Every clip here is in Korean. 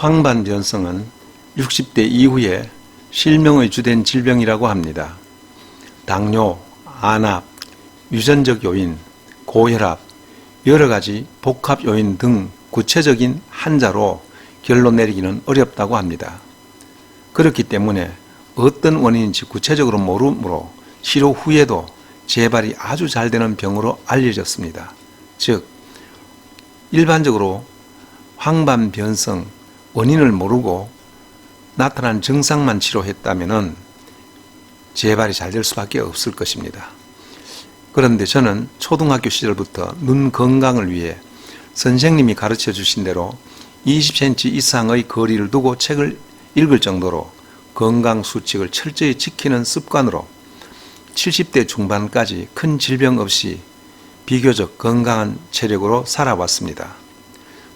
황반변성은 60대 이후에 실명의 주된 질병이라고 합니다. 당뇨, 안압, 유전적 요인, 고혈압, 여러가지 복합 요인 등 구체적인 한자로 결론 내리기는 어렵다고 합니다. 그렇기 때문에 어떤 원인인지 구체적으로 모르므로 치료 후에도 재발이 아주 잘 되는 병으로 알려졌습니다. 즉, 일반적으로 황반변성 원인을 모르고 나타난 증상만 치료했다면 재발이 잘 될 수밖에 없을 것입니다. 그런데 저는 초등학교 시절부터 눈 건강을 위해 선생님이 가르쳐 주신 대로 20cm 이상의 거리를 두고 책을 읽을 정도로 건강 수칙을 철저히 지키는 습관으로 70대 중반까지 큰 질병 없이 비교적 건강한 체력으로 살아왔습니다.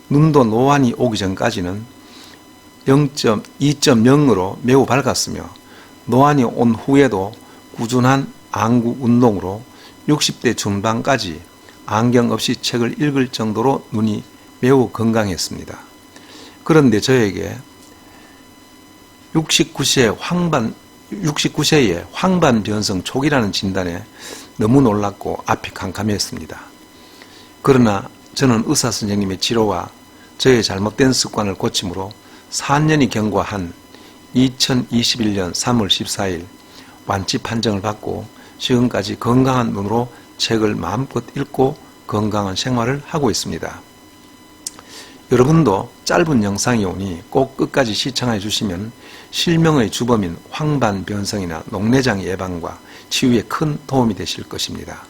눈도 노안이 오기 전까지는 2.0으로 매우 밝았으며 노안이 온 후에도 꾸준한 안구 운동으로 60대 중반까지 안경 없이 책을 읽을 정도로 눈이 매우 건강했습니다. 그런데 저에게 69세의 황반변성 초기라는 진단에 너무 놀랐고 앞이 캄캄했습니다. 그러나 저는 의사 선생님의 치료와 저의 잘못된 습관을 고침으로 4년이 경과한 2021년 3월 14일 완치 판정을 받고 지금까지 건강한 눈으로 책을 마음껏 읽고 건강한 생활을 하고 있습니다. 여러분도 짧은 영상이 오니 꼭 끝까지 시청해 주시면 실명의 주범인 황반변성이나 녹내장 예방과 치유에 큰 도움이 되실 것입니다.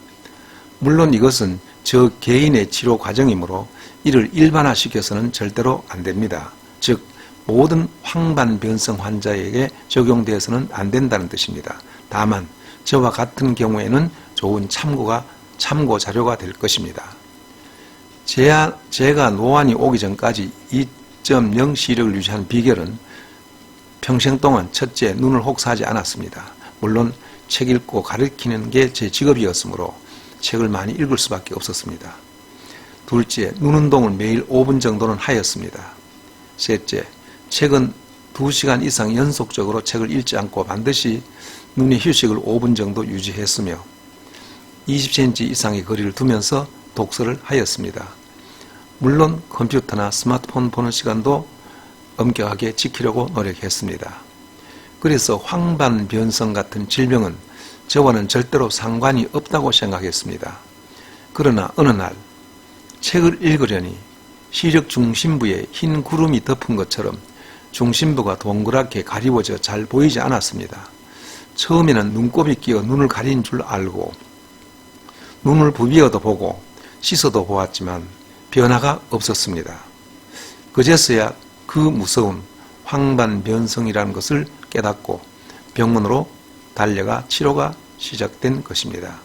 물론 이것은 저 개인의 치료 과정이므로 이를 일반화시켜서는 절대로 안 됩니다. 즉 모든 황반변성 환자에게 적용되어서는 안 된다는 뜻입니다. 다만 저와 같은 경우에는 좋은 참고 자료가 될 것입니다. 제가 노안이 오기 전까지 2.0 시력을 유지한 비결은 평생 동안 첫째, 눈을 혹사하지 않았습니다. 물론 책 읽고 가르치는 게 제 직업이었으므로 책을 많이 읽을 수밖에 없었습니다. 둘째, 눈 운동을 매일 5분 정도는 하였습니다. 셋째, 책은 2시간 이상 연속적으로 책을 읽지 않고 반드시 눈의 휴식을 5분 정도 유지했으며 20cm 이상의 거리를 두면서 독서를 하였습니다. 물론 컴퓨터나 스마트폰 보는 시간도 엄격하게 지키려고 노력했습니다. 그래서 황반변성 같은 질병은 저와는 절대로 상관이 없다고 생각했습니다. 그러나 어느 날 책을 읽으려니 시력 중심부에 흰 구름이 덮은 것처럼 중심부가 동그랗게 가리워져 잘 보이지 않았습니다. 처음에는 눈곱이 끼어 눈을 가린 줄 알고 눈을 부비어도 보고 씻어도 보았지만 변화가 없었습니다. 그제서야 그 무서운 황반변성이라는 것을 깨닫고 병원으로 달려가 치료가 시작된 것입니다.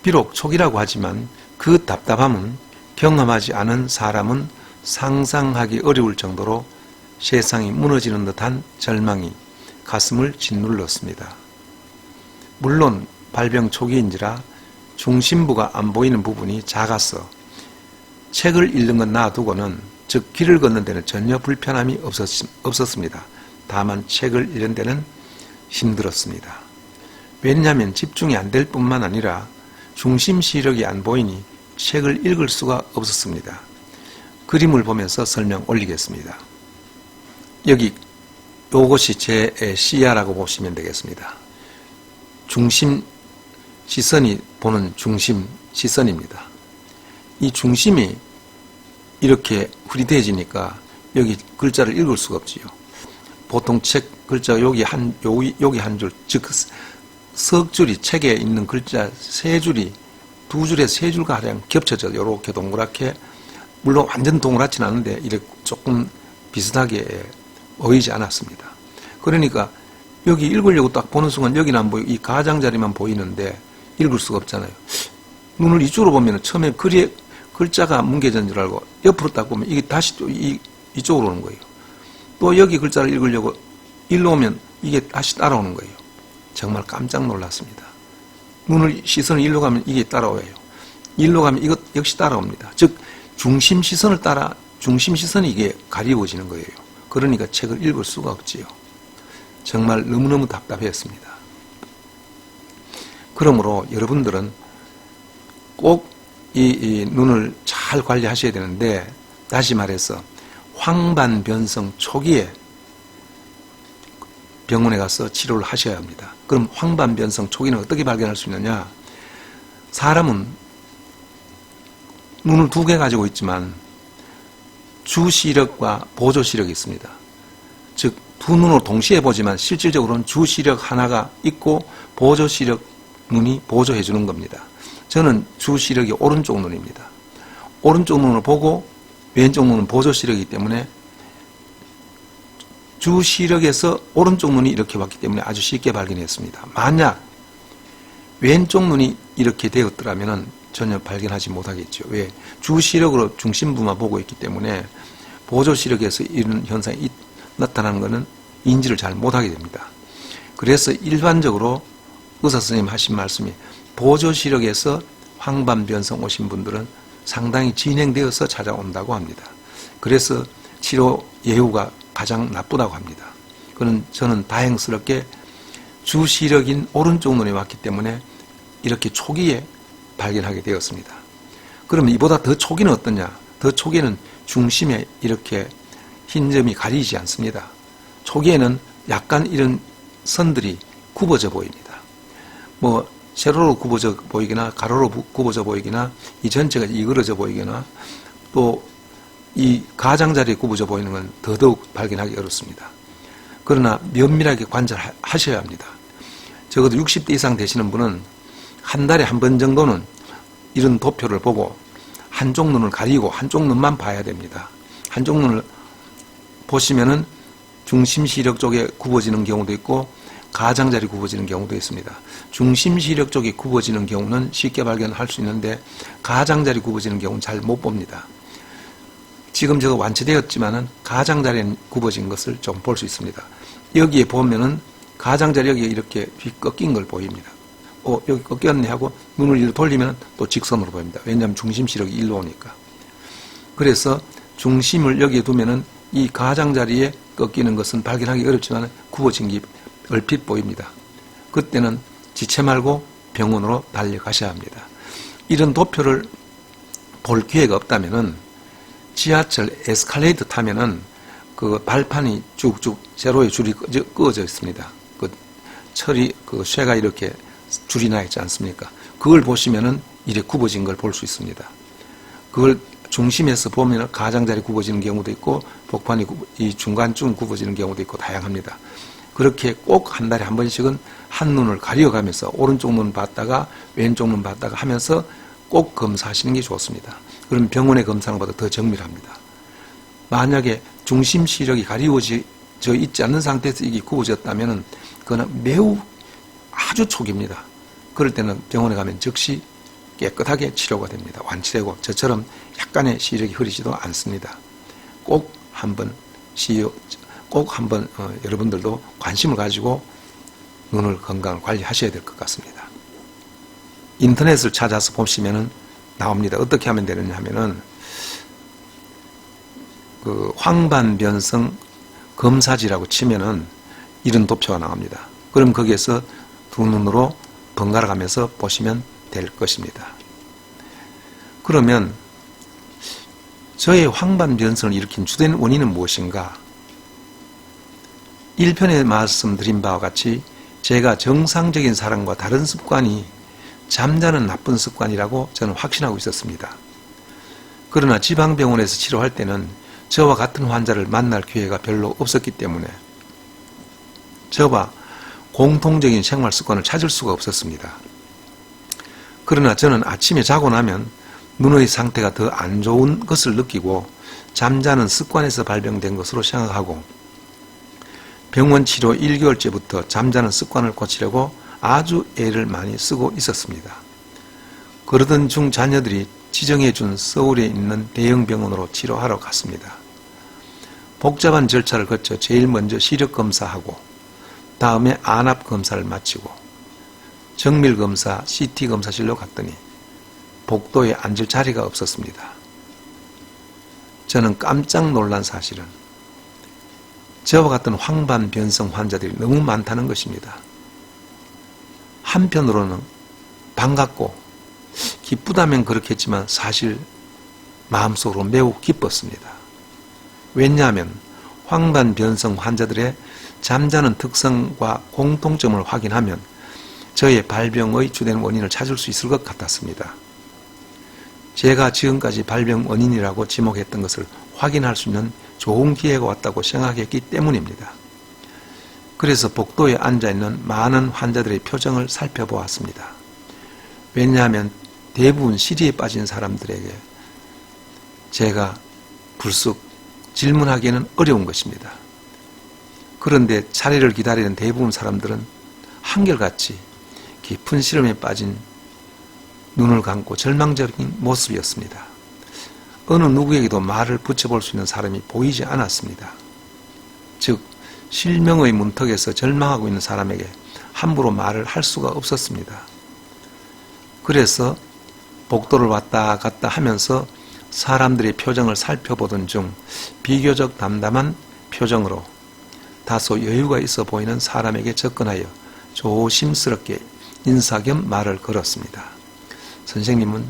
비록 초기라고 하지만 그 답답함은 경험하지 않은 사람은 상상하기 어려울 정도로 세상이 무너지는 듯한 절망이 가슴을 짓눌렀습니다. 물론 발병 초기인지라 중심부가 안 보이는 부분이 작아서 책을 읽는 건 놔두고는 즉 길을 걷는 데는 전혀 불편함이 없었습니다. 다만 책을 읽는 데는 힘들었습니다. 왜냐하면 집중이 안 될 뿐만 아니라 중심 시력이 안 보이니 책을 읽을 수가 없었습니다. 그림을 보면서 설명 올리겠습니다. 여기 요것이 제 시야라고 보시면 되겠습니다. 중심 시선이 보는 중심 시선입니다. 이 중심이 이렇게 흐릿해지니까 여기 글자를 읽을 수가 없지요. 보통 책 글자가 여기 한 줄, 즉 석줄이 책에 있는 글자 세 줄이 두 줄에 세 줄과 가량 겹쳐져 이렇게 동그랗게, 물론 완전 동그랗지는 않은데 이렇게 조금 비슷하게 보이지 않았습니다. 그러니까 여기 읽으려고 딱 보는 순간 여기는 안 보이고 이 가장자리만 보이는데 읽을 수가 없잖아요. 눈을 이쪽으로 보면 처음에 글자가 뭉개진 줄 알고 옆으로 딱 보면 이게 다시 또 이쪽으로 오는 거예요. 또 여기 글자를 읽으려고 일로 오면 이게 다시 따라오는 거예요. 정말 깜짝 놀랐습니다. 시선을 일로 가면 이게 따라와요. 일로 가면 이것 역시 따라옵니다. 즉 중심 시선을 따라 중심 시선이 이게 가리워지는 거예요. 그러니까 책을 읽을 수가 없지요. 정말 너무너무 답답했습니다. 그러므로 여러분들은 꼭 이 눈을 잘 관리하셔야 되는데, 다시 말해서 황반변성 초기에 병원에 가서 치료를 하셔야 합니다. 그럼 황반변성 초기는 어떻게 발견할 수 있느냐? 사람은 눈을 두 개 가지고 있지만 주시력과 보조시력이 있습니다. 즉 두 눈으로 동시에 보지만 실질적으로는 주시력 하나가 있고 보조시력 눈이 보조해 주는 겁니다. 저는 주시력이 오른쪽 눈입니다. 오른쪽 눈을 보고 왼쪽 눈은 보조시력이기 때문에 주시력에서 오른쪽 눈이 이렇게 왔기 때문에 아주 쉽게 발견했습니다. 만약 왼쪽 눈이 이렇게 되었더라면 전혀 발견하지 못하겠죠. 왜? 주시력으로 중심부만 보고 있기 때문에 보조시력에서 이런 현상이 나타나는 것은 인지를 잘 못하게 됩니다. 그래서 일반적으로 의사 선생님 하신 말씀이 보조시력에서 황반변성 오신 분들은 상당히 진행되어서 찾아온다고 합니다. 그래서 치료 예후가 가장 나쁘다고 합니다. 그는 저는 다행스럽게 주시력인 오른쪽 눈에 왔기 때문에 이렇게 초기에 발견하게 되었습니다. 그러면 이보다 더 초기는 어떠냐? 더 초기에는 중심에 이렇게 흰 점이 가리지 않습니다. 초기에는 약간 이런 선들이 굽어져 보입니다. 뭐 세로로 굽어져 보이거나 가로로 굽어져 보이거나 이 전체가 이그러져 보이거나 또 이 가장자리에 굽어져 보이는 건 더더욱 발견하기 어렵습니다. 그러나 면밀하게 관찰하셔야 합니다. 적어도 60대 이상 되시는 분은 한 달에 한 번 정도는 이런 도표를 보고 한쪽 눈을 가리고 한쪽 눈만 봐야 됩니다. 한쪽 눈을 보시면은 중심시력 쪽에 굽어지는 경우도 있고 가장자리 굽어지는 경우도 있습니다. 중심시력 쪽이 굽어지는 경우는 쉽게 발견할 수 있는데 가장자리 굽어지는 경우는 잘 못 봅니다. 지금 저거 완치되었지만은 가장자리에 굽어진 것을 좀 볼 수 있습니다. 여기에 보면은 가장자리 여기에 이렇게 휘 꺾인 걸 보입니다. 여기 꺾였네 하고 눈을 이리로 돌리면 또 직선으로 보입니다. 왜냐하면 중심시력이 일로 오니까. 그래서 중심을 여기에 두면은 이 가장자리에 꺾이는 것은 발견하기 어렵지만 굽어진 게 얼핏 보입니다. 그때는 지체 말고 병원으로 달려가셔야 합니다. 이런 도표를 볼 기회가 없다면은 지하철 에스컬레이터 타면은 그 발판이 쭉쭉 세로의 줄이 끄어져 있습니다. 그 철이 그 쇠가 이렇게 줄이 나 있지 않습니까? 그걸 보시면은 이래 굽어진 걸 볼 수 있습니다. 그걸 중심에서 보면 가장자리 굽어지는 경우도 있고 복판이 이 중간쯤 굽어지는 경우도 있고 다양합니다. 그렇게 꼭 한 달에 한 번씩은 한 눈을 가려가면서 오른쪽 눈 봤다가 왼쪽 눈 봤다가 하면서 꼭 검사하시는 게 좋습니다. 그럼 병원의 검사는 보다 더 정밀합니다. 만약에 중심 시력이 가리워져 있지 않는 상태에서 이게 굽어졌다면 그건 매우 아주 초기입니다. 그럴 때는 병원에 가면 즉시 깨끗하게 치료가 됩니다. 완치되고 저처럼 약간의 시력이 흐리지도 않습니다. 꼭 한번 여러분들도 관심을 가지고 눈을 건강을 관리하셔야 될 것 같습니다. 인터넷을 찾아서 보시면은 나옵니다. 어떻게 하면 되느냐 하면은 그 황반변성 검사지라고 치면은 이런 도표가 나옵니다. 그럼 거기에서 두 눈으로 번갈아 가면서 보시면 될 것입니다. 그러면 저의 황반변성을 일으킨 주된 원인은 무엇인가? 1편에 말씀드린 바와 같이 제가 정상적인 사람과 다른 습관이 잠자는 나쁜 습관이라고 저는 확신하고 있었습니다. 그러나 지방병원에서 치료할 때는 저와 같은 환자를 만날 기회가 별로 없었기 때문에 저와 공통적인 생활 습관을 찾을 수가 없었습니다. 그러나 저는 아침에 자고 나면 눈의 상태가 더 안 좋은 것을 느끼고 잠자는 습관에서 발병된 것으로 생각하고 병원 치료 1개월째부터 잠자는 습관을 고치려고 아주 애를 많이 쓰고 있었습니다. 그러던 중 자녀들이 지정해준 서울에 있는 대형 병원으로 치료하러 갔습니다. 복잡한 절차를 거쳐 제일 먼저 시력 검사하고 다음에 안압 검사를 마치고 정밀 검사, CT 검사실로 갔더니 복도에 앉을 자리가 없었습니다. 저는 깜짝 놀란 사실은 저와 같은 황반변성 환자들이 너무 많다는 것입니다. 한편으로는 반갑고 기쁘다면 그렇겠지만 사실 마음속으로 매우 기뻤습니다. 왜냐하면 황반변성 환자들의 잠자는 특성과 공통점을 확인하면 저의 발병의 주된 원인을 찾을 수 있을 것 같았습니다. 제가 지금까지 발병 원인이라고 지목했던 것을 확인할 수 있는 좋은 기회가 왔다고 생각했기 때문입니다. 그래서 복도에 앉아있는 많은 환자들의 표정을 살펴보았습니다. 왜냐하면 대부분 시리에 빠진 사람들에게 제가 불쑥 질문하기에는 어려운 것입니다. 그런데 차례를 기다리는 대부분 사람들은 한결같이 깊은 시름에 빠진 눈을 감고 절망적인 모습이었습니다. 어느 누구에게도 말을 붙여볼 수 있는 사람이 보이지 않았습니다. 즉 실명의 문턱에서 절망하고 있는 사람에게 함부로 말을 할 수가 없었습니다. 그래서 복도를 왔다 갔다 하면서 사람들의 표정을 살펴보던 중 비교적 담담한 표정으로 다소 여유가 있어 보이는 사람에게 접근하여 조심스럽게 인사 겸 말을 걸었습니다. 선생님은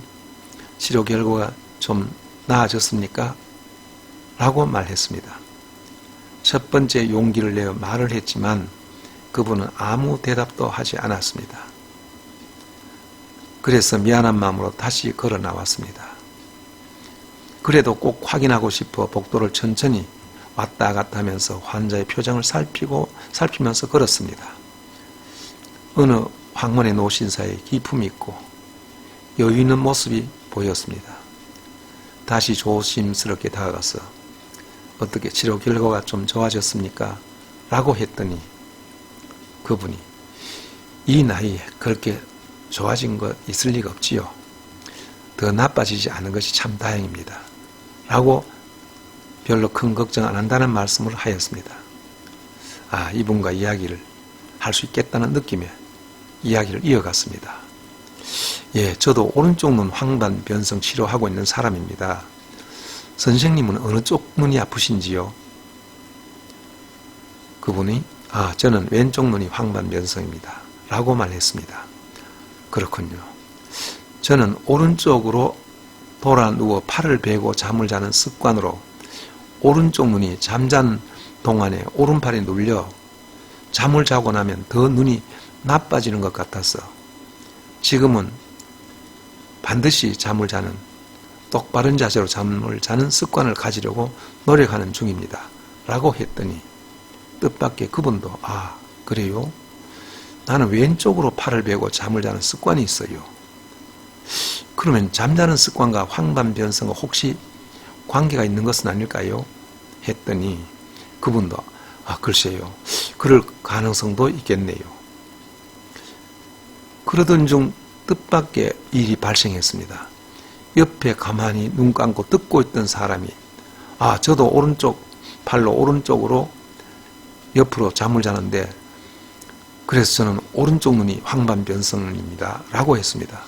치료 결과가 좀 나아졌습니까? 라고 말했습니다. 첫 번째 용기를 내어 말을 했지만 그분은 아무 대답도 하지 않았습니다. 그래서 미안한 마음으로 다시 걸어 나왔습니다. 그래도 꼭 확인하고 싶어 복도를 천천히 왔다 갔다 하면서 환자의 표정을 살피면서 걸었습니다. 어느 황혼의 노신사에 기품이 있고 여유 있는 모습이 보였습니다. 다시 조심스럽게 다가가서 어떻게 치료 결과가 좀 좋아졌습니까? 라고 했더니 그분이 이 나이에 그렇게 좋아진 거 있을 리가 없지요. 더 나빠지지 않은 것이 참 다행입니다. 라고 별로 큰 걱정 안 한다는 말씀을 하였습니다. 이분과 이야기를 할 수 있겠다는 느낌에 이야기를 이어갔습니다. 저도 오른쪽 눈 황반 변성 치료하고 있는 사람입니다. 선생님은 어느 쪽 눈이 아프신지요? 그분이 저는 왼쪽 눈이 황반 변성입니다. 라고 말했습니다. 그렇군요. 저는 오른쪽으로 돌아 누워 팔을 베고 잠을 자는 습관으로 오른쪽 눈이 잠자는 동안에 오른팔에 눌려 잠을 자고 나면 더 눈이 나빠지는 것 같아서 지금은 반드시 잠을 자는 똑바른 자세로 잠을 자는 습관을 가지려고 노력하는 중입니다. 라고 했더니 뜻밖의 그분도 그래요? 나는 왼쪽으로 팔을 베고 잠을 자는 습관이 있어요. 그러면 잠자는 습관과 황반변성과 혹시 관계가 있는 것은 아닐까요? 했더니 그분도 글쎄요. 그럴 가능성도 있겠네요. 그러던 중 뜻밖의 일이 발생했습니다. 옆에 가만히 눈 감고 듣고 있던 사람이 저도 오른쪽 팔로 오른쪽으로 옆으로 잠을 자는데 그래서 저는 오른쪽 눈이 황반변성입니다. 라고 했습니다.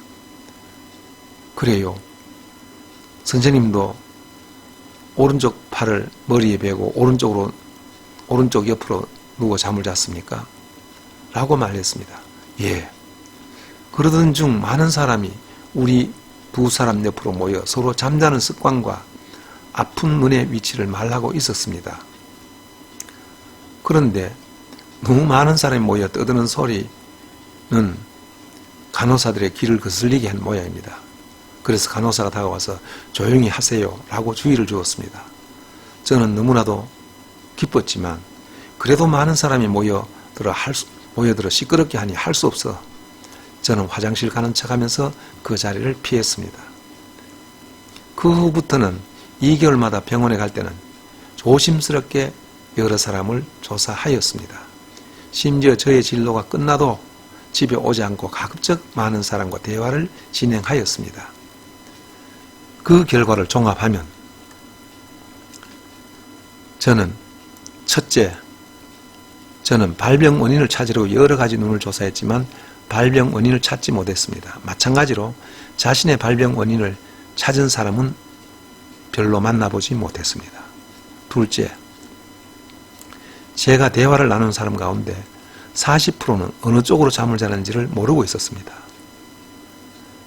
그래요. 선생님도 오른쪽 팔을 머리에 베고 오른쪽 옆으로 누워 잠을 잤습니까? 라고 말했습니다. 예. 그러던 중 많은 사람이 우리 두 사람 옆으로 모여 서로 잠자는 습관과 아픈 눈의 위치를 말하고 있었습니다. 그런데 너무 많은 사람이 모여 떠드는 소리는 간호사들의 귀를 거슬리게 한 모양입니다. 그래서 간호사가 다가와서 조용히 하세요 라고 주의를 주었습니다. 저는 너무나도 기뻤지만 그래도 많은 사람이 모여들어 시끄럽게 하니 할 수 없어 저는 화장실 가는 척하면서 그 자리를 피했습니다. 그 후부터는 2개월마다 병원에 갈 때는 조심스럽게 여러 사람을 조사하였습니다. 심지어 저의 진료가 끝나도 집에 오지 않고 가급적 많은 사람과 대화를 진행하였습니다. 그 결과를 종합하면 첫째, 저는 발병 원인을 찾으려고 여러 가지 눈을 조사했지만 발병 원인을 찾지 못했습니다. 마찬가지로 자신의 발병 원인을 찾은 사람은 별로 만나보지 못했습니다. 둘째, 제가 대화를 나눈 사람 가운데 40%는 어느 쪽으로 잠을 자는지를 모르고 있었습니다.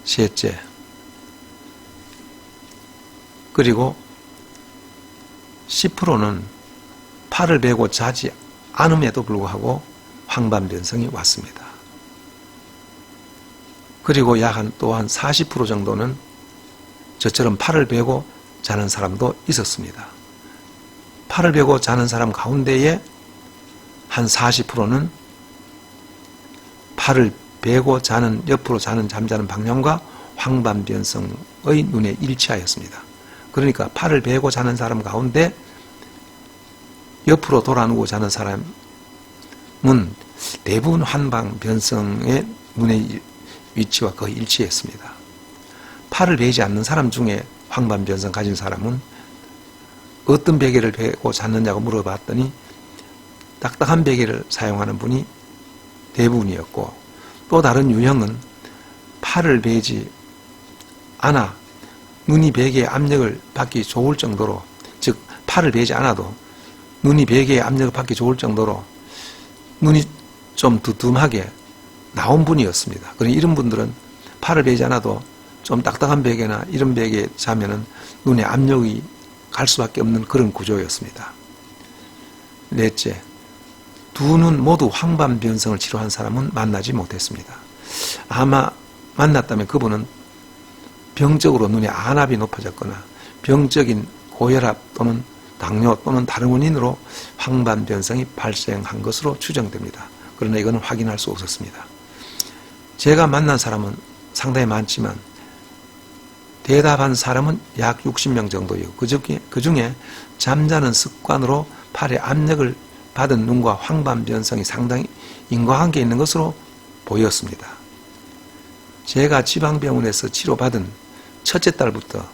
셋째, 그리고 10%는 팔을 베고 자지 않음에도 불구하고 황반변성이 왔습니다. 그리고 또한 40% 정도는 저처럼 팔을 베고 자는 사람도 있었습니다. 팔을 베고 자는 사람 가운데에 한 40%는 팔을 베고 자는, 옆으로 잠자는 방향과 황반변성의 눈에 일치하였습니다. 그러니까 팔을 베고 자는 사람 가운데 옆으로 돌아 누워 자는 사람은 대부분 황반변성의 눈의 위치와 거의 일치했습니다. 팔을 베지 않는 사람 중에 황반변성 가진 사람은 어떤 베개를 베고 잤느냐고 물어봤더니 딱딱한 베개를 사용하는 분이 대부분이었고, 또 다른 유형은 팔을 베지 않아 눈이 베개에 압력을 받기 좋을 정도로, 즉 팔을 베지 않아도 눈이 베개에 압력을 받기 좋을 정도로 눈이 좀 두툼하게 나온 분이었습니다. 그러니 이런 분들은 팔을 베지 않아도 좀 딱딱한 베개나 이런 베개에 자면은 눈에 압력이 갈 수밖에 없는 그런 구조였습니다. 넷째, 두 눈 모두 황반변성을 치료한 사람은 만나지 못했습니다. 아마 만났다면 그분은 병적으로 눈의 안압이 높아졌거나 병적인 고혈압 또는 당뇨 또는 다른 원인으로 황반변성이 발생한 것으로 추정됩니다. 그러나 이거는 확인할 수 없었습니다. 제가 만난 사람은 상당히 많지만 대답한 사람은 약 60명 정도이고 그 중에 잠자는 습관으로 팔에 압력을 받은 눈과 황반변성이 상당히 인과관계 있는 것으로 보였습니다. 제가 지방병원에서 치료받은 첫째 달부터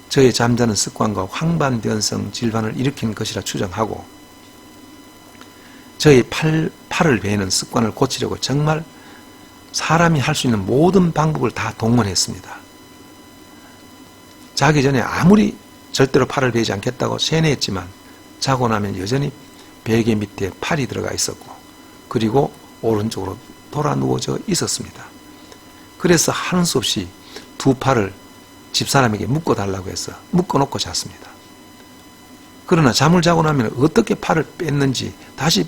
저의 잠자는 습관과 황반변성 질환을 일으킨 것이라 추정하고, 저의 팔을 베는 습관을 고치려고 정말 사람이 할 수 있는 모든 방법을 다 동원했습니다. 자기 전에 아무리 절대로 팔을 베지 않겠다고 세뇌했지만 자고 나면 여전히 베개 밑에 팔이 들어가 있었고, 그리고 오른쪽으로 돌아 누워져 있었습니다. 그래서 하는 수 없이 두 팔을 집사람에게 묶어달라고 해서 묶어놓고 잤습니다. 그러나 잠을 자고 나면 어떻게 팔을 뺐는지 다시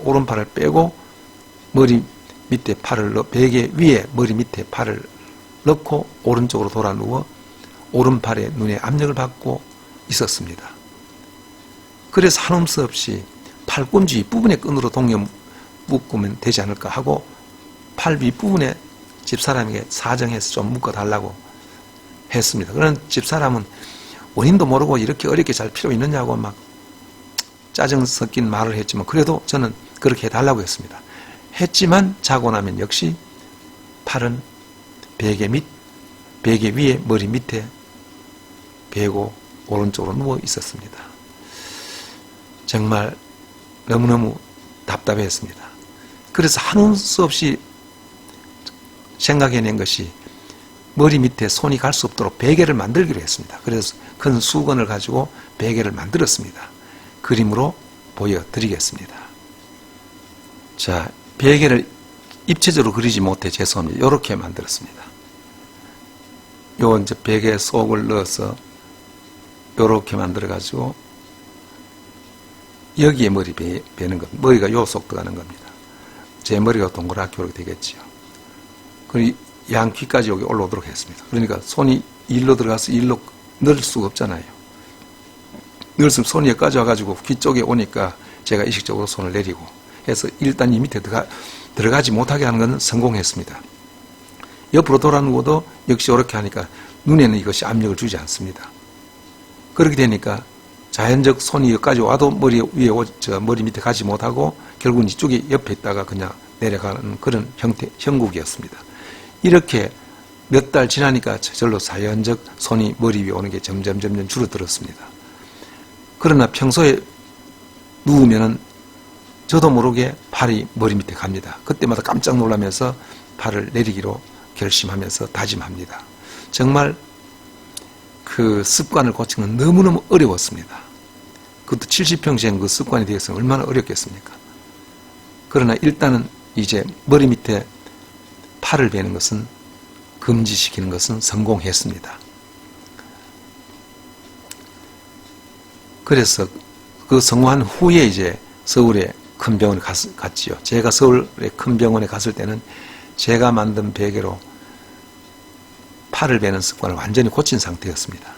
오른팔을 빼고 머리 밑에 베개 위에 머리 밑에 팔을 넣고 오른쪽으로 돌아 누워 오른팔에 눈에 압력을 받고 있었습니다. 그래서 한음 수 없이 팔꿈치 윗부분의 끈으로 동여 묶으면 되지 않을까 하고 팔 윗부분에 집사람에게 사정해서 좀 묶어달라고 했습니다. 그런 집사람은 원인도 모르고 이렇게 어렵게 잘 필요 있느냐고 막 짜증 섞인 말을 했지만, 그래도 저는 그렇게 해달라고 했습니다. 했지만 자고 나면 역시 팔은 베개 위에 머리 밑에 베고 오른쪽으로 누워 있었습니다. 정말 너무너무 답답했습니다. 그래서 한음 수 없이 생각해낸 것이 머리 밑에 손이 갈 수 없도록 베개를 만들기로 했습니다. 그래서 큰 수건을 가지고 베개를 만들었습니다. 그림으로 보여드리겠습니다. 자, 베개를 입체적으로 그리지 못해 죄송합니다. 이렇게 만들었습니다. 요 이제 베개 속을 넣어서 이렇게 만들어가지고 여기에 머리 베는 겁니다. 머리가 요 속 들어가는 겁니다. 제 머리가 동그랗게 이렇게 되겠죠. 그리고 양 귀까지 여기 올라오도록 했습니다. 그러니까 손이 일로 들어가서 일로 넣을 수가 없잖아요. 넣었으면 손이 여기까지 와가지고 귀 쪽에 오니까 제가 의식적으로 손을 내리고 해서 일단 이 밑에 들어가지 못하게 하는 것은 성공했습니다. 옆으로 돌아 누워도 역시 이렇게 하니까 눈에는 이것이 압력을 주지 않습니다. 그렇게 되니까 자연적 손이 여기까지 와도 머리 위에 머리 밑에 가지 못하고 결국은 이쪽에 옆에 있다가 그냥 내려가는 그런 형국이었습니다. 이렇게 몇 달 지나니까 저절로 자연적 손이 머리 위에 오는 게 점점 줄어들었습니다. 그러나 평소에 누우면은 저도 모르게 팔이 머리 밑에 갑니다. 그때마다 깜짝 놀라면서 팔을 내리기로 결심하면서 다짐합니다. 정말 그 습관을 고치는 건 너무너무 어려웠습니다. 그것도 70평생 그 습관이 되었으면 얼마나 어렵겠습니까? 그러나 일단은 이제 머리 밑에 팔을 베는 것은 금지시키는 것은 성공했습니다. 그래서 그 성공한 후에 이제 서울의 큰 병원에 갔지요. 제가 서울의 큰 병원에 갔을 때는 제가 만든 베개로 팔을 베는 습관을 완전히 고친 상태였습니다.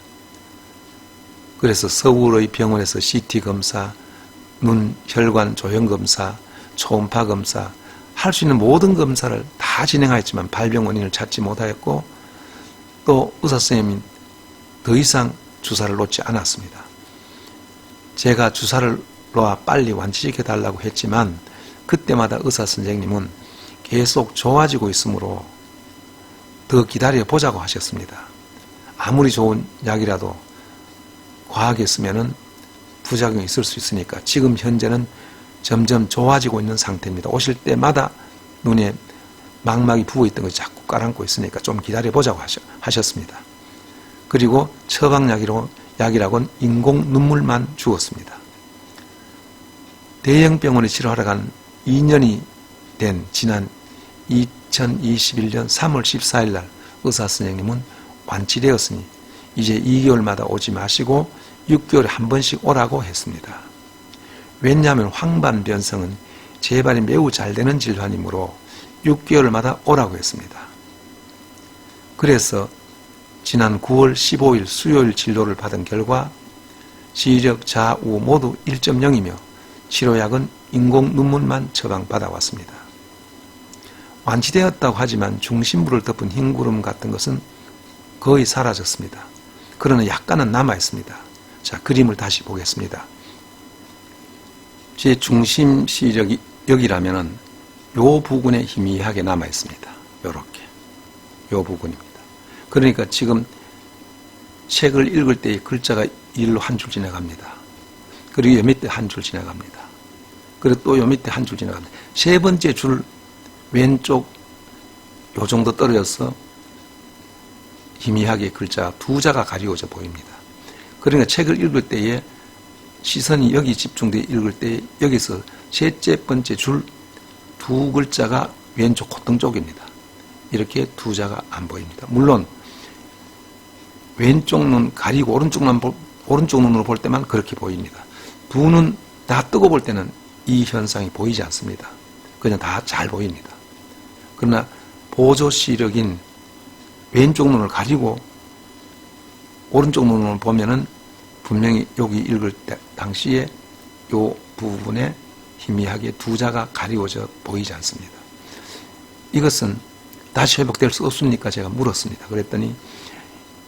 그래서 서울의 병원에서 CT 검사, 눈 혈관 조형 검사, 초음파 검사, 할 수 있는 모든 검사를 다 진행하였지만 발병 원인을 찾지 못하였고, 또 의사 선생님이 더 이상 주사를 놓지 않았습니다. 제가 주사를 놓아 빨리 완치시켜 달라고 했지만 그때마다 의사 선생님은 계속 좋아지고 있으므로 더 기다려 보자고 하셨습니다. 아무리 좋은 약이라도 과하게 쓰면은 부작용이 있을 수 있으니까 지금 현재는 점점 좋아지고 있는 상태입니다. 오실 때마다 눈에 망막이 부어있던 것이 자꾸 깔아앉고 있으니까 좀 기다려 보자고 하셨습니다. 그리고 처방약이라고는 인공 눈물만 주었습니다. 대형병원에 치료하러 간 2년이 된 지난 2021년 3월 14일 날 의사 선생님은 완치되었으니 이제 2개월마다 오지 마시고 6개월에 한 번씩 오라고 했습니다. 왜냐하면 황반변성은 재발이 매우 잘 되는 질환이므로 6개월마다 오라고 했습니다. 그래서 지난 9월 15일 수요일 진료를 받은 결과 시력, 좌우 모두 1.0이며 치료약은 인공 눈물만 처방받아왔습니다. 완치되었다고 하지만 중심부를 덮은 흰 구름 같은 것은 거의 사라졌습니다. 그러나 약간은 남아있습니다. 자, 그림을 다시 보겠습니다. 제 중심 시력이 여기라면은 요 부분에 희미하게 남아있습니다. 요렇게. 요 부분입니다. 그러니까 지금 책을 읽을 때 글자가 일로 한 줄 지나갑니다. 그리고 요 밑에 한 줄 지나갑니다. 그리고 또 요 밑에 한 줄 지나갑니다. 세 번째 줄 왼쪽 요 정도 떨어져서 희미하게 글자 두 자가 가리워져 보입니다. 그러니까 책을 읽을 때에 시선이 여기 집중되어 읽을 때 여기서 셋째 번째 줄 두 글자가 왼쪽 콧등 쪽입니다. 이렇게 두 자가 안 보입니다. 물론 왼쪽 눈 가리고 오른쪽 눈으로 볼 때만 그렇게 보입니다. 두 눈 다 뜨고 볼 때는 이 현상이 보이지 않습니다. 그냥 다 잘 보입니다. 그러나 보조 시력인 왼쪽 눈을 가리고 오른쪽 눈을 보면은 분명히 여기 읽을 때 당시에 요 부분에 희미하게 두 자가 가리워져 보이지 않습니다. 이것은 다시 회복될 수 없습니까? 제가 물었습니다. 그랬더니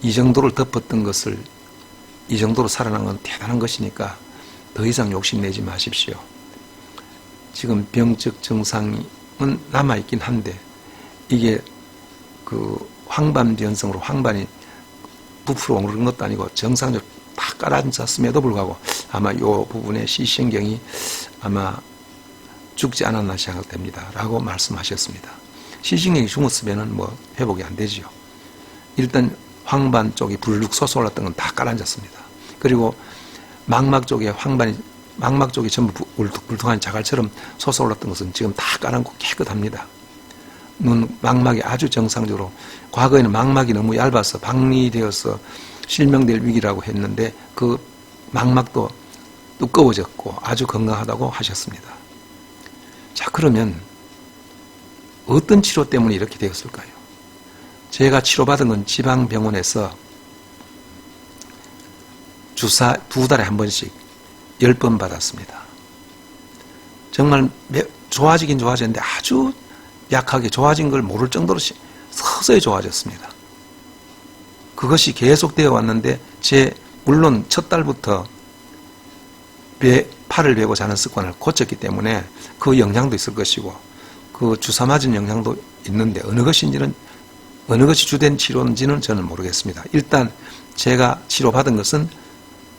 이 정도를 덮었던 것을 이 정도로 살아난 건 대단한 것이니까 더 이상 욕심내지 마십시오. 지금 병적 증상은 남아있긴 한데 이게 그 황반변성으로 황반이 부풀어 오르는 것도 아니고 정상적으로 다 깔아앉았음에도 불구하고 아마 이 부분의 시신경이 아마 죽지 않았나 생각됩니다. 라고 말씀하셨습니다. 시신경이 죽었으면 뭐 회복이 안 되지요. 일단 황반 쪽이 불룩 솟아올랐던 건 다 깔아앉았습니다. 그리고 망막 쪽에 망막 쪽이 전부 울퉁불퉁한 자갈처럼 솟아올랐던 것은 지금 다 깔아앉고 깨끗합니다. 눈 망막이 아주 정상적으로, 과거에는 망막이 너무 얇아서 박리되어서 실명될 위기라고 했는데 그 망막도 두꺼워졌고 아주 건강하다고 하셨습니다. 자, 그러면 어떤 치료 때문에 이렇게 되었을까요? 제가 치료받은 건 지방병원에서 주사 2달에 한 번씩 10번 받았습니다. 정말 좋아지긴 좋아졌는데 아주 약하게 좋아진 걸 모를 정도로 서서히 좋아졌습니다. 그것이 계속되어 왔는데 물론 첫 달부터 팔을 베고 자는 습관을 고쳤기 때문에 그 영향도 있을 것이고 그 주사 맞은 영향도 있는데 어느 것이 주된 치료인지는 저는 모르겠습니다. 일단 제가 치료받은 것은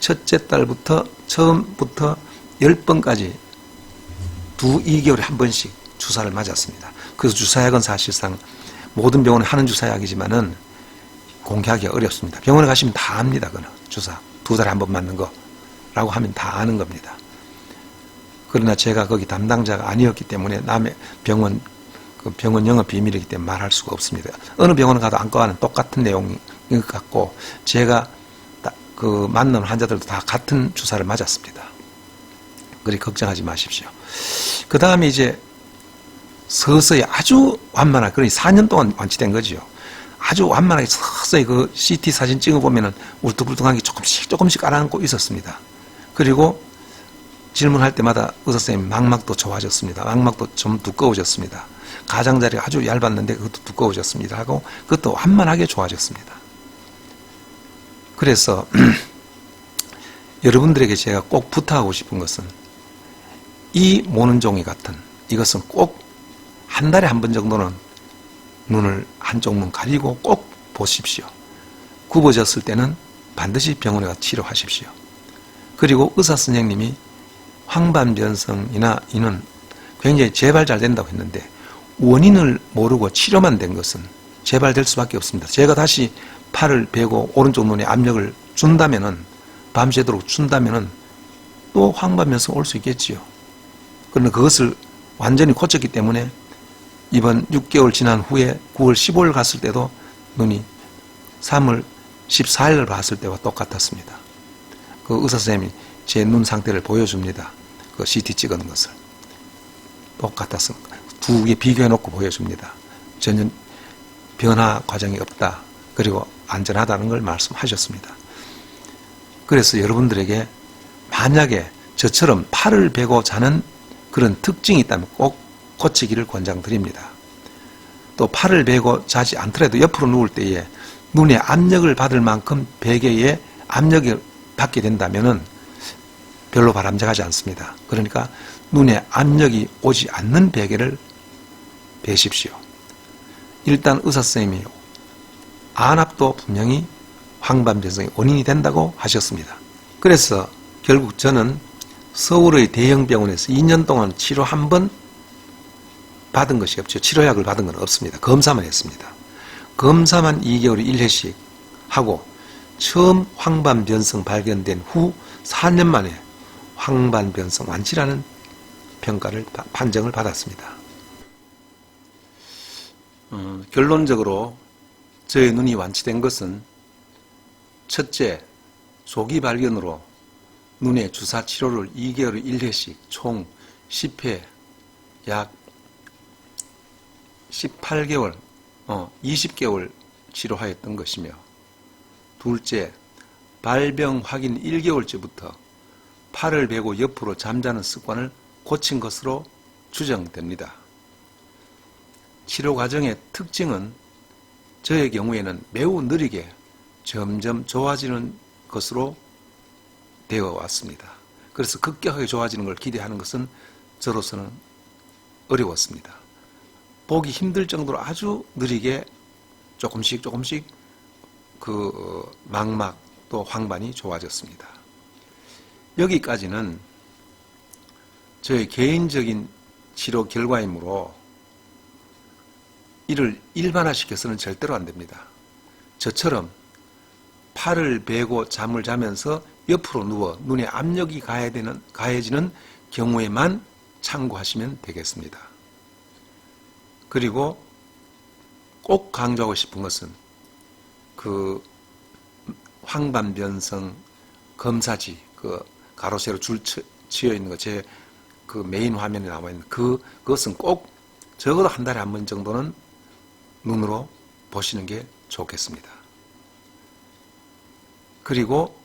첫째 달부터 처음부터 10번까지 2개월에 한 번씩 주사를 맞았습니다. 그래서 주사약은 사실상 모든 병원에 하는 주사약이지만은 공개하기가 어렵습니다. 병원에 가시면 다 압니다. 그거는 주사 2달에 한 번 맞는 거라고 하면 다 아는 겁니다. 그러나 제가 거기 담당자가 아니었기 때문에 남의 병원 그 병원 영업 비밀이기 때문에 말할 수가 없습니다. 어느 병원을 가도 안과와는 똑같은 내용인 것 같고 제가 그 만나는 환자들도 다 같은 주사를 맞았습니다. 그리 걱정하지 마십시오. 그 다음에 이제 서서히 아주 완만하게, 그러니 4년 동안 완치된 거지요. 아주 완만하게 서서히 그 CT 사진 찍어보면은 울퉁불퉁한 게 조금씩 깔아앉고 있었습니다. 그리고 질문할 때마다 의사선생님 망막도 좋아졌습니다. 망막도 좀 두꺼워졌습니다. 가장자리가 아주 얇았는데 그것도 두꺼워졌습니다. 하고 그것도 완만하게 좋아졌습니다. 그래서 여러분들에게 제가 꼭 부탁하고 싶은 것은 이 모는 종이 같은 이것은 꼭 한 달에 한 번 정도는 눈을 한쪽 눈 가리고 꼭 보십시오. 굽어졌을 때는 반드시 병원에 가서 치료하십시오. 그리고 의사 선생님이 황반변성이나 이는 굉장히 재발 잘 된다고 했는데 원인을 모르고 치료만 된 것은 재발될 수밖에 없습니다. 제가 다시 팔을 베고 오른쪽 눈에 압력을 준다면은 밤새도록 준다면은 또 황반변성 올 수 있겠지요. 그러나 그것을 완전히 고쳤기 때문에 이번 6개월 지난 후에 9월 15일 갔을 때도 눈이 3월 14일을 봤을 때와 똑같았습니다. 그 의사 선생님이 제 눈 상태를 보여줍니다. 그 CT 찍은 것을. 똑같았습니다. 두 개 비교해 놓고 보여줍니다. 전혀 변화 과정이 없다. 그리고 안전하다는 걸 말씀하셨습니다. 그래서 여러분들에게 만약에 저처럼 팔을 베고 자는 그런 특징이 있다면 꼭 고치기를 권장드립니다. 또 팔을 베고 자지 않더라도 옆으로 누울 때에 눈에 압력을 받을 만큼 베개에 압력을 받게 된다면 별로 바람직하지 않습니다. 그러니까 눈에 압력이 오지 않는 베개를 베십시오. 일단 의사 선생님이 안압도 분명히 황반변성의 원인이 된다고 하셨습니다. 그래서 결국 저는 서울의 대형 병원에서 2년 동안 치료 한 번 받은 것이 없죠. 치료약을 받은 건 없습니다. 검사만 했습니다. 검사만 2개월에 1회씩 하고 처음 황반변성 발견된 후 4년 만에 황반변성 완치라는 평가를 판정을 받았습니다. 결론적으로 저의 눈이 완치된 것은 첫째, 조기 발견으로 눈의 주사 치료를 2개월에 1회씩 총 10회 약 18개월, 20개월 치료하였던 것이며 둘째, 발병 확인 1개월째부터 팔을 베고 옆으로 잠자는 습관을 고친 것으로 추정됩니다. 치료 과정의 특징은 저의 경우에는 매우 느리게 점점 좋아지는 것으로 되어 왔습니다. 그래서 급격하게 좋아지는 걸 기대하는 것은 저로서는 어려웠습니다. 보기 힘들 정도로 아주 느리게 조금씩 그 망막 또 황반이 좋아졌습니다. 여기까지는 저의 개인적인 치료 결과이므로 이를 일반화시켜서는 절대로 안 됩니다. 저처럼 팔을 베고 잠을 자면서 옆으로 누워 눈에 압력이 가해지는 경우에만 참고하시면 되겠습니다. 그리고 꼭 강조하고 싶은 것은 그 황반변성 검사지, 그 가로 세로 줄 치여 있는 거, 제 그 메인 화면에 나와 있는 그것은 꼭 적어도 한 달에 한 번 정도는 눈으로 보시는 게 좋겠습니다. 그리고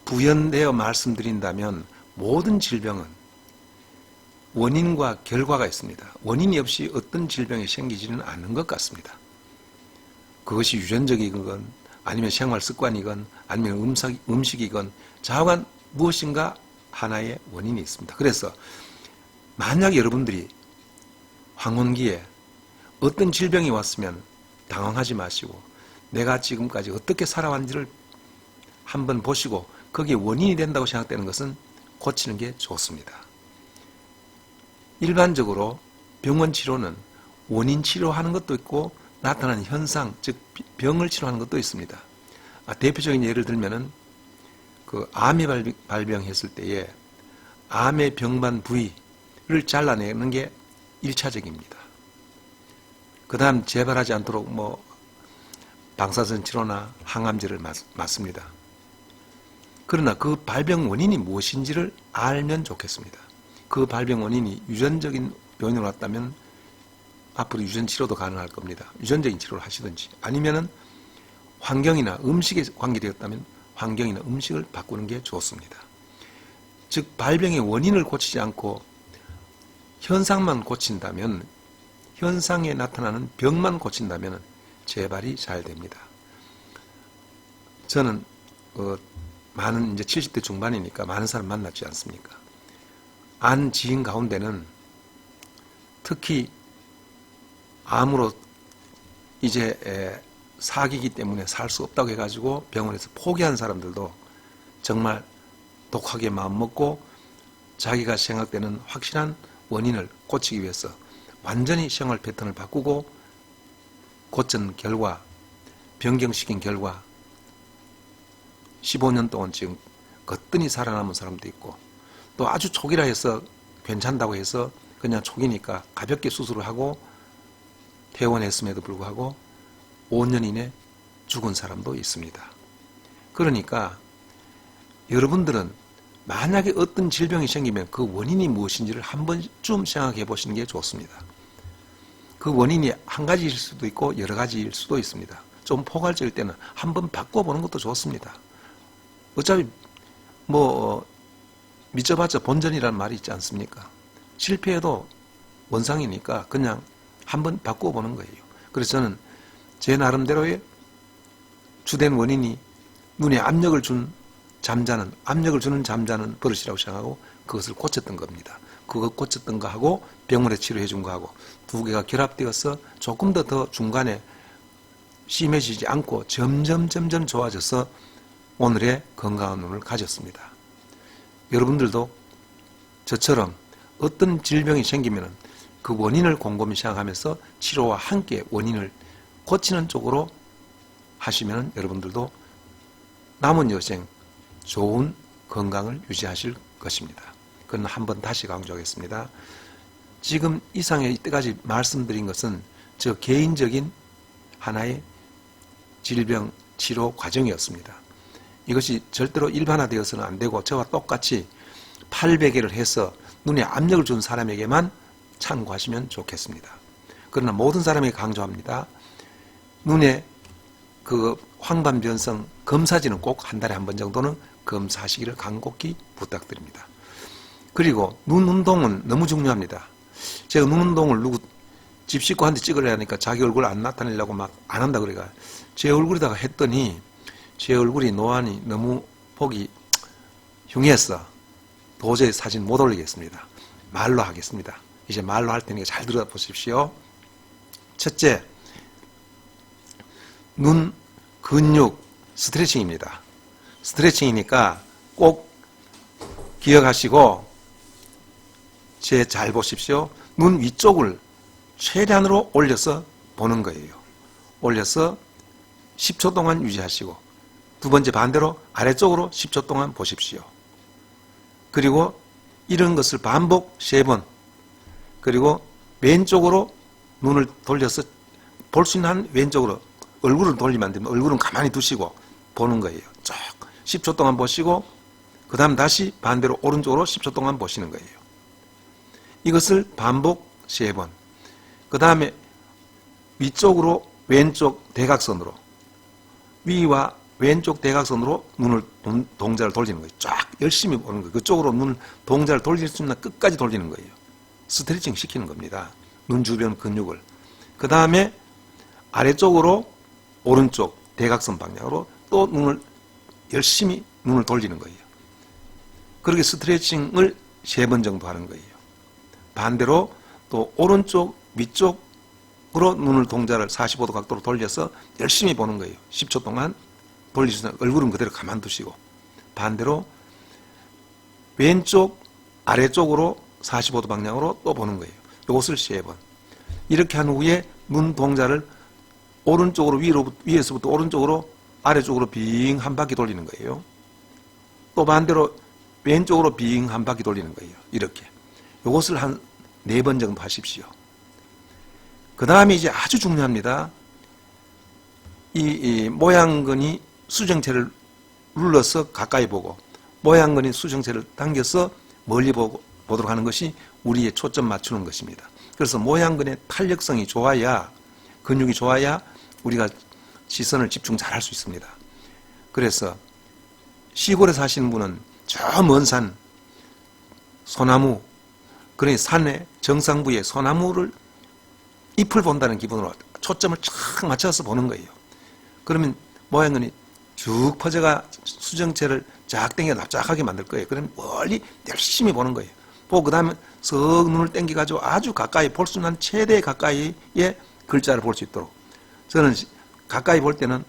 부연되어 말씀드린다면 모든 질병은 원인과 결과가 있습니다. 원인이 없이 어떤 질병이 생기지는 않는 것 같습니다. 그것이 유전적이건 아니면 생활 습관이건 아니면 음식이건 좌우간 무엇인가 하나의 원인이 있습니다. 그래서 만약 여러분들이 황혼기에 어떤 질병이 왔으면 당황하지 마시고 내가 지금까지 어떻게 살아왔는지를 한번 보시고 거기에 원인이 된다고 생각되는 것은 고치는 게 좋습니다. 일반적으로 병원 치료는 원인 치료하는 것도 있고 나타나는 현상, 즉 병을 치료하는 것도 있습니다. 대표적인 예를 들면은 그 암이 발병했을 때에 암의 병반 부위를 잘라내는 게 1차적입니다. 그 다음 재발하지 않도록 뭐 방사선 치료나 항암제를 맞습니다. 그러나 그 발병 원인이 무엇인지를 알면 좋겠습니다. 그 발병 원인이 유전적인 요인으로 왔다면 앞으로 유전 치료도 가능할 겁니다. 유전적인 치료를 하시든지 아니면은 환경이나 음식에 관계되었다면 환경이나 음식을 바꾸는 게 좋습니다. 즉 발병의 원인을 고치지 않고 현상만 고친다면, 현상에 나타나는 병만 고친다면 재발이 잘 됩니다. 저는 많은 이제 70대 중반이니까 많은 사람 만났지 않습니까? 안 지인 가운데는 특히 암으로 이제 사기기 때문에 살 수 없다고 해가지고 병원에서 포기한 사람들도 정말 독하게 마음먹고 자기가 생각되는 확실한 원인을 고치기 위해서 완전히 생활 패턴을 바꾸고 고친 결과, 변경시킨 결과 15년 동안 지금 거뜬히 살아남은 사람도 있고, 또 아주 초기라 해서 괜찮다고 해서 그냥 초기니까 가볍게 수술을 하고 퇴원했음에도 불구하고 5년 이내 죽은 사람도 있습니다. 그러니까 여러분들은 만약에 어떤 질병이 생기면 그 원인이 무엇인지를 한 번쯤 생각해 보시는 게 좋습니다. 그 원인이 한 가지일 수도 있고 여러 가지일 수도 있습니다. 좀 포괄적일 때는 한번 바꿔보는 것도 좋습니다. 어차피 믿어봤자 본전이라는 말이 있지 않습니까? 실패해도 원상이니까 그냥 한번 바꿔보는 거예요. 그래서 저는 제 나름대로의 주된 원인이 눈에 압력을 주는 잠자는 버릇이라고 생각하고 그것을 고쳤던 겁니다. 그거 고쳤던 거하고 병원에 치료해 준 거하고 두 개가 결합되어서 조금 더 중간에 심해지지 않고 점점 좋아져서 오늘의 건강한 눈을 가졌습니다. 여러분들도 저처럼 어떤 질병이 생기면 그 원인을 곰곰이 생각하면서 치료와 함께 원인을 고치는 쪽으로 하시면 여러분들도 남은 여생 좋은 건강을 유지하실 것입니다. 그건 한번 다시 강조하겠습니다. 지금 이상의 이때까지 말씀드린 것은 저 개인적인 하나의 질병 치료 과정이었습니다. 이것이 절대로 일반화되어서는 안 되고 저와 똑같이 800개를 해서 눈에 압력을 준 사람에게만 참고하시면 좋겠습니다. 그러나 모든 사람에게 강조합니다. 눈에 그 황반변성 검사지는 꼭 한 달에 한 번 정도는 검사하시기를 간곡히 부탁드립니다. 그리고 눈 운동은 너무 중요합니다. 제가 눈 운동을 집 식구한테 찍으려 하니까 자기 얼굴 안 나타내려고 막 안 한다 그래가 제 얼굴에다가 했더니 제 얼굴이 노안이 너무 보기 흉해서 도저히 사진 못 올리겠습니다. 말로 하겠습니다. 이제 말로 할 테니까 잘 들어보십시오. 첫째, 눈 근육 스트레칭입니다. 스트레칭이니까 꼭 기억하시고 잘 보십시오. 눈 위쪽을 최대한으로 올려서 보는 거예요. 올려서 10초 동안 유지하시고 두 번째 반대로 아래쪽으로 10초 동안 보십시오. 그리고 이런 것을 반복 3번, 그리고 왼쪽으로 눈을 돌려서 볼 수 있는 한 왼쪽으로 얼굴을 돌리면 안 됩니다. 얼굴은 가만히 두시고 보는 거예요. 쭉 10초 동안 보시고 그 다음 다시 반대로 오른쪽으로 10초 동안 보시는 거예요. 이것을 반복 3번. 그 다음에 위쪽으로 왼쪽 대각선으로 위와 왼쪽 대각선으로 눈을 동자를 돌리는 거예요. 쫙 열심히 보는 거예요. 그쪽으로 눈 동자를 돌릴 수 있나 끝까지 돌리는 거예요. 스트레칭 시키는 겁니다. 눈 주변 근육을. 그 다음에 아래쪽으로 오른쪽 대각선 방향으로 또 열심히 눈을 돌리는 거예요. 그렇게 스트레칭을 3번 정도 하는 거예요. 반대로 또 오른쪽 위쪽으로 눈을 동자를 45도 각도로 돌려서 열심히 보는 거예요. 10초 동안 돌리시면 얼굴은 그대로 가만두시고 반대로 왼쪽 아래쪽으로 45도 방향으로 또 보는 거예요. 이것을 3번. 이렇게 한 후에 눈 동자를 오른쪽으로 위에서부터 오른쪽으로 아래쪽으로 빙 한 바퀴 돌리는 거예요. 또 반대로 왼쪽으로 빙 한 바퀴 돌리는 거예요. 이렇게. 이것을 한 4번 정도 하십시오. 그 다음에 이제 아주 중요합니다. 이 모양근이 수정체를 눌러서 가까이 보고 모양근이 수정체를 당겨서 멀리 보도록 하는 것이 우리의 초점 맞추는 것입니다. 그래서 모양근의 탄력성이 좋아야, 근육이 좋아야 우리가 시선을 집중 잘 할 수 있습니다. 그래서 시골에 사시는 분은 저 먼 산, 소나무, 그러니 산의 정상부에 소나무를 잎을 본다는 기분으로 초점을 착 맞춰서 보는 거예요. 그러면 모양근이 쭉 퍼져가 수정체를 쫙 당겨 납작하게 만들 거예요. 그러면 멀리 열심히 보는 거예요. 보고 그 다음에 석 눈을 당겨가지고 아주 가까이 볼 수 있는 최대 가까이의 글자를 볼 수 있도록. 저는 가까이 볼 때는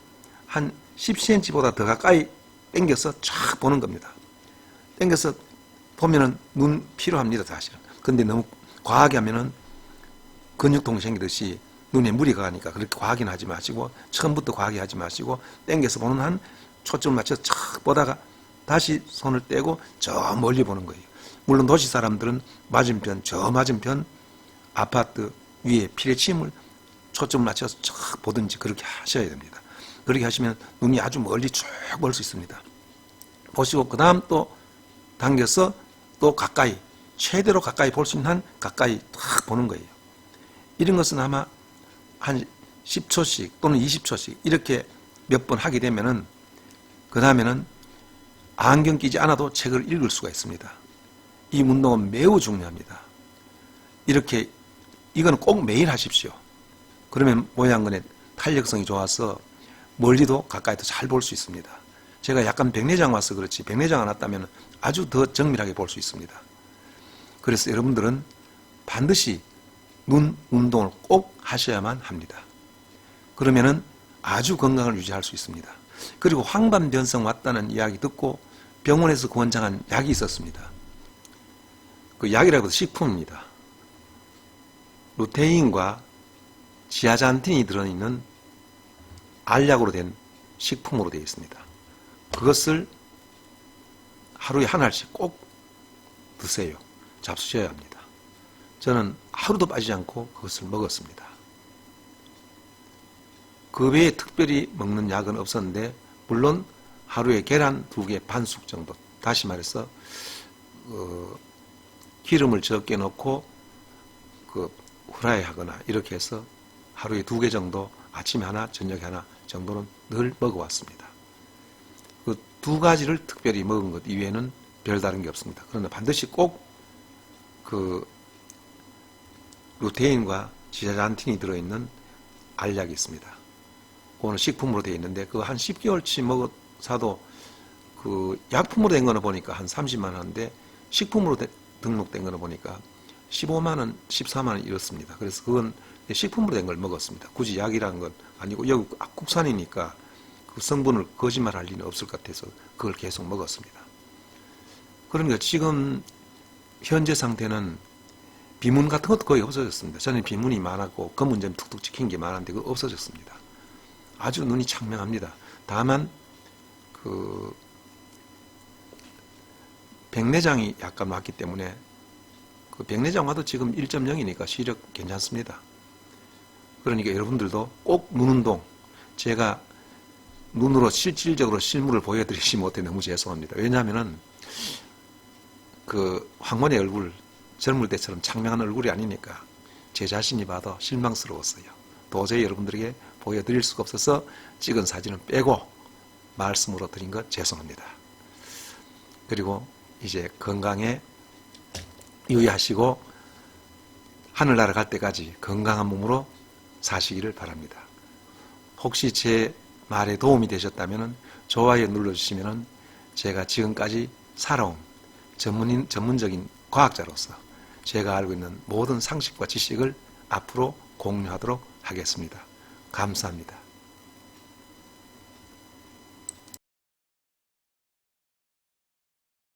한 10cm보다 더 가까이 당겨서 쫙 보는 겁니다. 당겨서 보면은 눈 필요합니다, 사실은. 근데 너무 과하게 하면은 근육통이 생기듯이 눈에 무리가 가니까 그렇게 과하게는 하지 마시고, 처음부터 과하게 하지 마시고, 당겨서 보는 한 초점을 맞춰서 쫙 보다가 다시 손을 떼고 저 멀리 보는 거예요. 물론 도시 사람들은 맞은편, 저 맞은편 아파트 위에 피레침을 초점을 맞춰서 쫙 보든지 그렇게 하셔야 됩니다. 그렇게 하시면 눈이 아주 멀리 쭉 볼 수 있습니다. 보시고 그 다음 또 당겨서 또 가까이, 최대로 가까이 볼 수 있는 한 가까이 딱 보는 거예요. 이런 것은 아마 한 10초씩 또는 20초씩 이렇게 몇 번 하게 되면은 그 다음에는 안경 끼지 않아도 책을 읽을 수가 있습니다. 이 운동은 매우 중요합니다. 이렇게 이거는 꼭 매일 하십시오. 그러면 모양근의 탄력성이 좋아서 멀리도 가까이도 잘 볼 수 있습니다. 제가 약간 백내장 와서 그렇지 백내장 안 왔다면 아주 더 정밀하게 볼 수 있습니다. 그래서 여러분들은 반드시 눈 운동을 꼭 하셔야만 합니다. 그러면은 아주 건강을 유지할 수 있습니다. 그리고 황반변성 왔다는 이야기 듣고 병원에서 권장한 약이 있었습니다. 그 약이라고 해도 식품입니다. 루테인과 지아잔틴이 들어있는 알약으로 된 식품으로 되어 있습니다. 그것을 하루에 한 알씩 꼭 드세요. 잡수셔야 합니다. 저는 하루도 빠지지 않고 그것을 먹었습니다. 그 외에 특별히 먹는 약은 없었는데, 물론 하루에 계란 2개 반숙 정도, 다시 말해서 기름을 적게 넣고 후라이 하거나 이렇게 해서 하루에 2개 정도, 아침에 하나 저녁에 하나 정도는 늘 먹어왔습니다. 그 2가지를 특별히 먹은 것 이외에는 별다른 게 없습니다. 그러나 반드시 꼭 루테인과 지아잔틴이 들어있는 알약이 있습니다. 그거는 식품으로 되어 있는데 그거 한 10개월치 사도 그 약품으로 된 거는 보니까 한 30만 원인데 식품으로 등록된 거는 보니까 15만 원, 14만 원 이렇습니다. 그래서 그건 식품으로 된 걸 먹었습니다. 굳이 약이라는 건 아니고 여기 국산이니까 그 성분을 거짓말할 리는 없을 것 같아서 그걸 계속 먹었습니다. 그러니까 지금 현재 상태는 비문 같은 것도 거의 없어졌습니다. 저는 비문이 많았고 검은 점 툭툭 찍힌 게 많았는데 그거 없어졌습니다. 아주 눈이 창명합니다. 다만 백내장이 약간 왔기 때문에 그 백내장 와도 지금 1.0이니까 시력 괜찮습니다. 그러니까 여러분들도 꼭 눈 운동, 제가 눈으로 실질적으로 실물을 보여드리지 못해 너무 죄송합니다. 왜냐하면은 황혼의 얼굴, 젊을 때처럼 창명한 얼굴이 아니니까 제 자신이 봐도 실망스러웠어요. 도저히 여러분들에게 보여드릴 수가 없어서 찍은 사진은 빼고 말씀으로 드린 것 죄송합니다. 그리고 이제 건강에 유의하시고 하늘나라 갈 때까지 건강한 몸으로 사시기를 바랍니다. 혹시 제 말에 도움이 되셨다면 좋아요 눌러주시면 제가 지금까지 살아온 전문적인 과학자로서 제가 알고 있는 모든 상식과 지식을 앞으로 공유하도록 하겠습니다. 감사합니다.